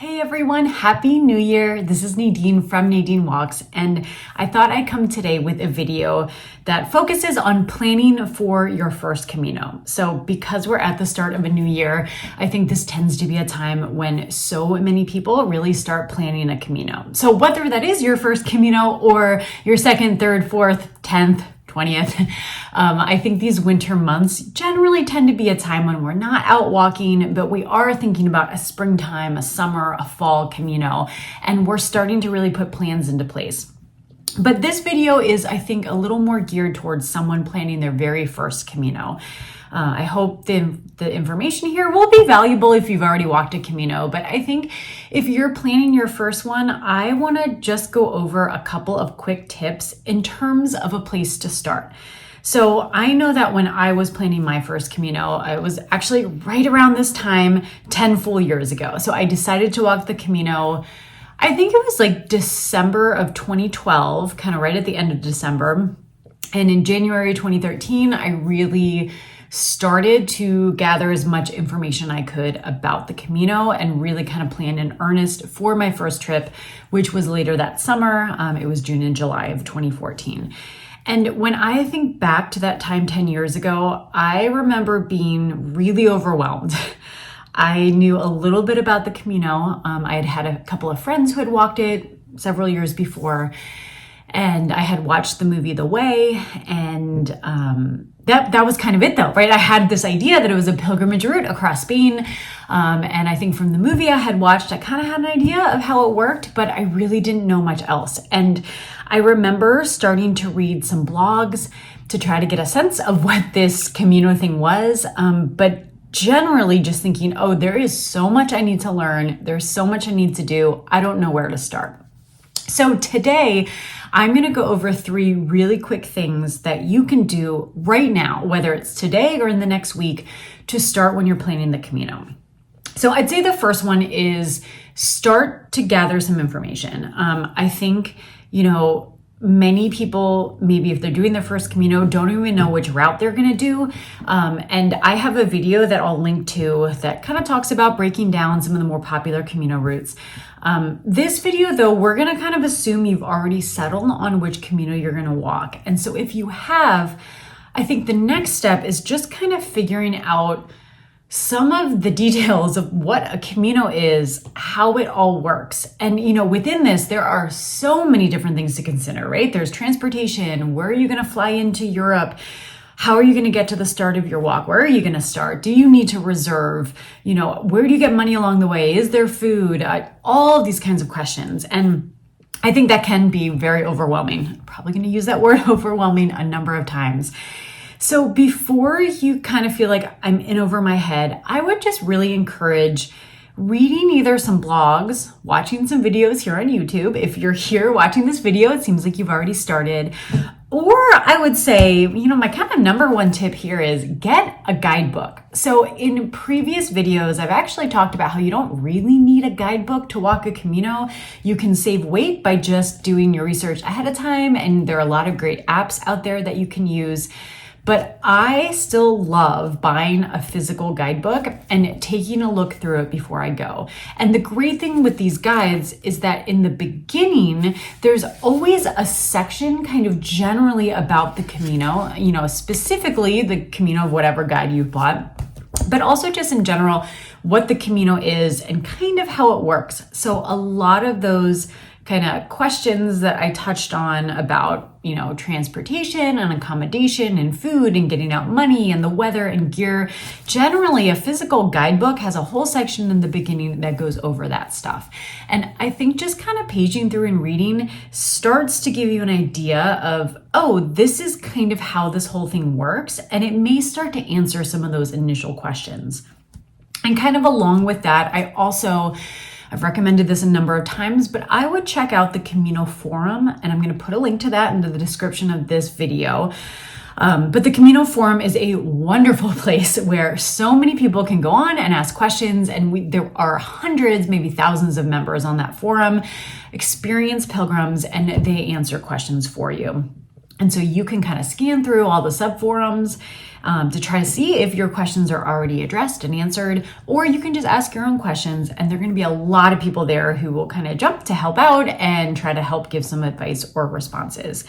Hey everyone, Happy New Year. This is Nadine from Nadine Walks, and I thought I'd come today with a video that focuses on planning for your first Camino. So because we're at the start of a new year, I think this tends to be a time when so many people really start planning a Camino. So whether that is your first Camino or your second, third, fourth, 10th, 20th. I think these winter months generally tend to be a time when we're not out walking, but we are thinking about a springtime, a summer, a fall Camino, and we're starting to really put plans into place. But this video is, I think, a little more geared towards someone planning their very first Camino. I hope the information here will be valuable if you've already walked a Camino, but I think if you're planning your first one, I want to just go over a couple of quick tips in terms of a place to start. So I know that when I was planning my first Camino, it was actually right around this time, 10 full years ago. So I decided to walk the Camino. I think it was like December of 2012, kind of right at the end of December. And in January 2013, I really started to gather as much information I could about the Camino and really kind of plan in earnest for my first trip, which was later that summer. It was June and July of 2014. And when I think back to that time 10 years ago, I remember being really overwhelmed. I knew a little bit about the Camino. I had had a couple of friends who had walked it several years before, and I had watched the movie The Way, and that was kind of it though, right? I had this idea that it was a pilgrimage route across Spain, and I think from the movie I had watched, I kind of had an idea of how it worked, but I really didn't know much else. And I remember starting to read some blogs to try to get a sense of what this Camino thing was, but generally just thinking, oh, there is so much I need to learn. There's so much I need to do. I don't know where to start. So today, I'm going to go over 3 really quick things that you can do right now, whether it's today or in the next week, to start when you're planning the Camino. So I'd say the first one is start to gather some information. I think, many people, maybe if they're doing their first Camino, don't even know which route they're going to do. And I have a video that I'll link to that kind of talks about breaking down some of the more popular Camino routes. This video, though, we're going to kind of assume you've already settled on which Camino you're going to walk. And so if you have, I think the next step is just kind of figuring out some of the details of what a Camino is, how it all works. And, within this, there are so many different things to consider, right? There's transportation. Where are you going to fly into Europe? How are you going to get to the start of your walk? Where are you going to start? Do you need to reserve? Where do you get money along the way? Is there food? All of these kinds of questions. And I think that can be very overwhelming. I'm probably going to use that word overwhelming a number of times. So before you kind of feel like I'm in over my head, I would just really encourage reading either some blogs, watching some videos here on YouTube. If you're here watching this video, it seems like you've already started. Or I would say, my kind of number one tip here is get a guidebook. So in previous videos, I've actually talked about how you don't really need a guidebook to walk a Camino. You can save weight by just doing your research ahead of time. And there are a lot of great apps out there that you can use. But I still love buying a physical guidebook and taking a look through it before I go. And the great thing with these guides is that in the beginning, there's always a section kind of generally about the Camino, specifically the Camino of whatever guide you've bought, but also just in general, what the Camino is and kind of how it works. So a lot of those kind of questions that I touched on about, transportation and accommodation and food and getting out money and the weather and gear. Generally, a physical guidebook has a whole section in the beginning that goes over that stuff. And I think just kind of paging through and reading starts to give you an idea of, oh, this is kind of how this whole thing works. And it may start to answer some of those initial questions. And kind of along with that, I've recommended this a number of times, but I would check out the Camino forum, and I'm going to put a link to that into the description of this video. But the Camino forum is a wonderful place where so many people can go on and ask questions, and there are hundreds, maybe thousands of members on that forum, experienced pilgrims, and they answer questions for you. And so you can kind of scan through all the subforums to try to see if your questions are already addressed and answered, or you can just ask your own questions, and there are going to be a lot of people there who will kind of jump to help out and try to help give some advice or responses.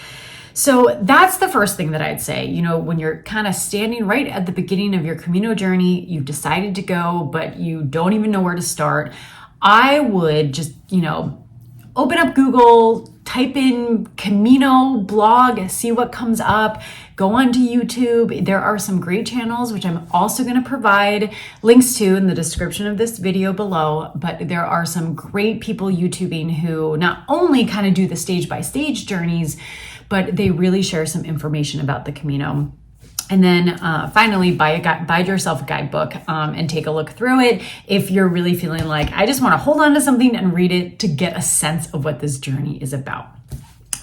So that's the first thing that I'd say. When you're kind of standing right at the beginning of your Camino journey, you've decided to go, but you don't even know where to start, I would just, open up Google, type in Camino blog, see what comes up, go onto YouTube. There are some great channels, which I'm also going to provide links to in the description of this video below, but there are some great people YouTubing who not only kind of do the stage by stage journeys, but they really share some information about the Camino. And then finally, buy yourself a guidebook and take a look through it if you're really feeling like, I just want to hold on to something and read it to get a sense of what this journey is about.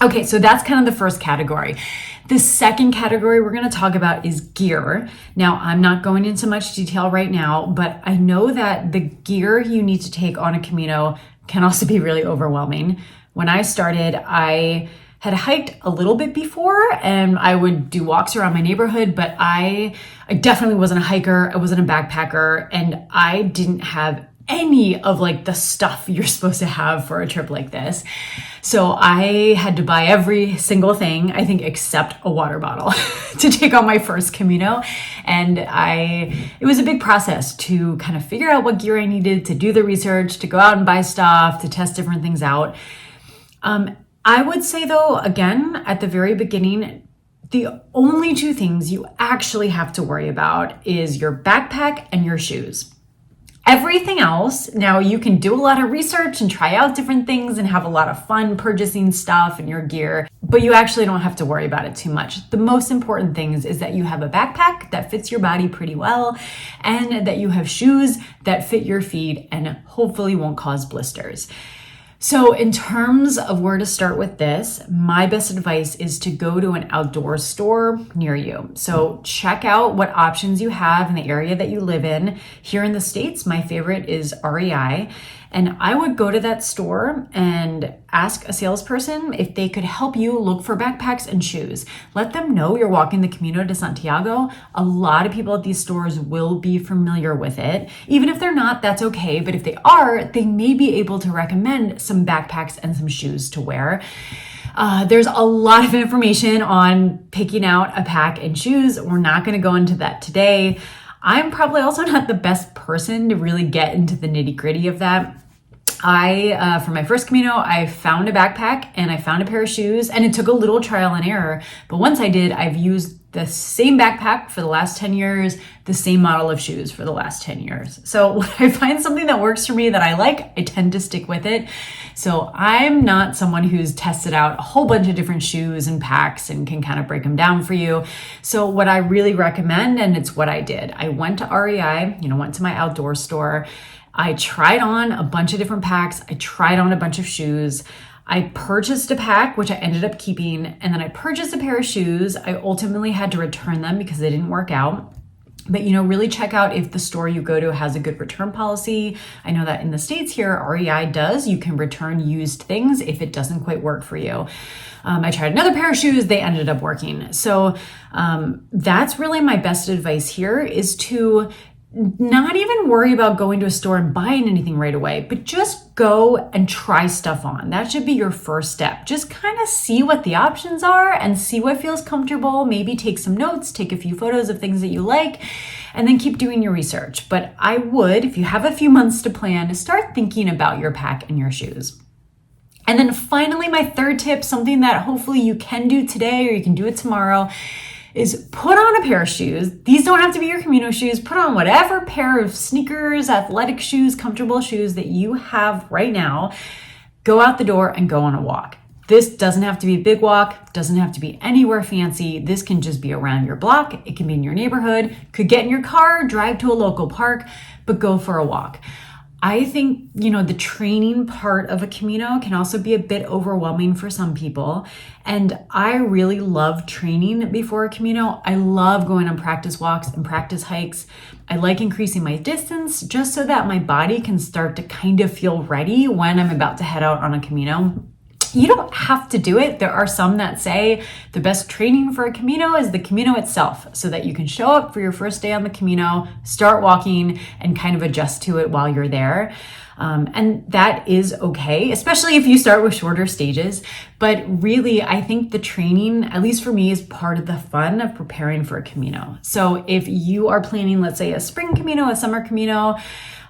Okay, so that's kind of the first category. The second category we're going to talk about is gear. Now, I'm not going into much detail right now, but I know that the gear you need to take on a Camino can also be really overwhelming. When I started, I had hiked a little bit before and I would do walks around my neighborhood, but I definitely wasn't a hiker. I wasn't a backpacker, and I didn't have any of the stuff you're supposed to have for a trip like this. So I had to buy every single thing, I think, except a water bottle to take on my first Camino. And it was a big process to kind of figure out what gear I needed, to do the research, to go out and buy stuff, to test different things out. I would say though, again, at the very beginning, the only two things you actually have to worry about is your backpack and your shoes. Everything else, now you can do a lot of research and try out different things and have a lot of fun purchasing stuff and your gear, but you actually don't have to worry about it too much. The most important things is that you have a backpack that fits your body pretty well, and that you have shoes that fit your feet and hopefully won't cause blisters. So in terms of where to start with this, my best advice is to go to an outdoor store near you. So check out what options you have in the area that you live in. Here in the States, my favorite is REI. And I would go to that store and ask a salesperson if they could help you look for backpacks and shoes. Let them know you're walking the Camino de Santiago. A lot of people at these stores will be familiar with it. Even if they're not, that's okay. But if they are, they may be able to recommend some backpacks and some shoes to wear. There's a lot of information on picking out a pack and shoes. We're not going to go into that today. I'm probably also not the best person to really get into the nitty-gritty of that. For my first Camino, I found a backpack and I found a pair of shoes, and it took a little trial and error. But once I did, I've used the same backpack for the last 10 years, the same model of shoes for the last 10 years. So when I find something that works for me that I like, I tend to stick with it. So I'm not someone who's tested out a whole bunch of different shoes and packs and can kind of break them down for you. So what I really recommend, and it's what I did, I went to REI, went to my outdoor store. I tried on a bunch of different packs. I tried on a bunch of shoes. I purchased a pack, which I ended up keeping, and then I purchased a pair of shoes. I ultimately had to return them because they didn't work out. But, really check out if the store you go to has a good return policy. I know that in the States here, REI does. You can return used things if it doesn't quite work for you. I tried another pair of shoes. They ended up working. So that's really my best advice here, is to not even worry about going to a store and buying anything right away, but just go and try stuff on. That should be your first step. Just kind of see what the options are and see what feels comfortable. Maybe take some notes, take a few photos of things that you like, and then keep doing your research. But I would, if you have a few months to plan, start thinking about your pack and your shoes. And then finally, my third tip, something that hopefully you can do today or you can do it tomorrow, is put on a pair of shoes. These don't have to be your Camino shoes. Put on whatever pair of sneakers, athletic shoes, comfortable shoes that you have right now. Go out the door and go on a walk. This doesn't have to be a big walk, doesn't have to be anywhere fancy. This can just be around your block. It can be in your neighborhood. Could get in your car, drive to a local park, but go for a walk. I think, the training part of a Camino can also be a bit overwhelming for some people. And I really love training before a Camino. I love going on practice walks and practice hikes. I like increasing my distance just so that my body can start to kind of feel ready when I'm about to head out on a Camino. You don't have to do it. There are some that say the best training for a Camino is the Camino itself, so that you can show up for your first day on the Camino, start walking, and kind of adjust to it while you're there. And that is okay, especially if you start with shorter stages. But really, I think the training, at least for me, is part of the fun of preparing for a Camino. So if you are planning, let's say, a spring Camino, a summer Camino,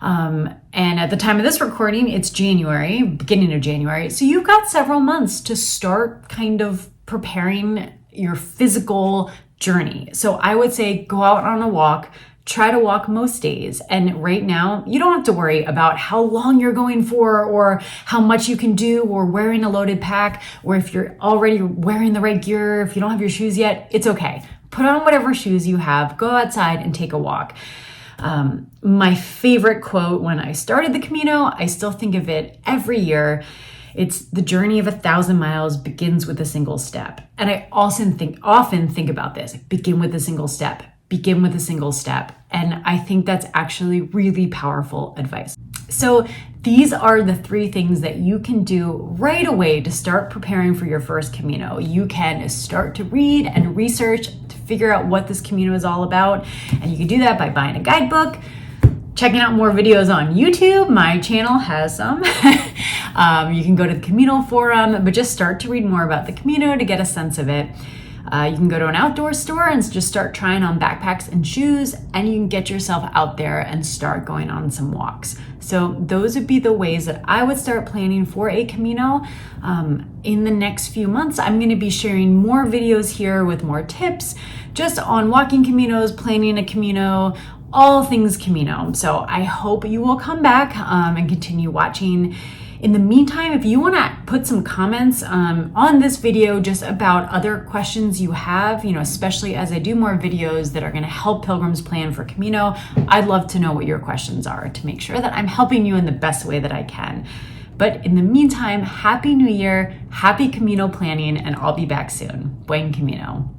and at the time of this recording, it's January, beginning of January. So you've got several months to start kind of preparing your physical journey. So I would say go out on a walk, try to walk most days. And right now, you don't have to worry about how long you're going for or how much you can do or wearing a loaded pack, or if you're already wearing the right gear, if you don't have your shoes yet, it's okay. Put on whatever shoes you have, go outside and take a walk. My favorite quote when I started the Camino, I still think of it every year. It's the journey of 1,000 miles begins with a single step. And I often think about this. Begin with a single step. Begin with a single step. And I think that's actually really powerful advice. So these are the 3 things that you can do right away to start preparing for your first Camino. You can start to read and research to figure out what this Camino is all about. And you can do that by buying a guidebook, checking out more videos on YouTube. My channel has some. You can go to the Camino forum, but just start to read more about the Camino to get a sense of it. You can go to an outdoor store and just start trying on backpacks and shoes, and you can get yourself out there and start going on some walks. So those would be the ways that I would start planning for a Camino. In the next few months, I'm going to be sharing more videos here with more tips just on walking Caminos, planning a Camino, all things Camino. So I hope you will come back and continue watching. In the meantime, if you want to put some comments on this video just about other questions you have, especially as I do more videos that are going to help pilgrims plan for Camino, I'd love to know what your questions are to make sure that I'm helping you in the best way that I can. But in the meantime, Happy New Year, happy Camino planning, and I'll be back soon. Buen Camino.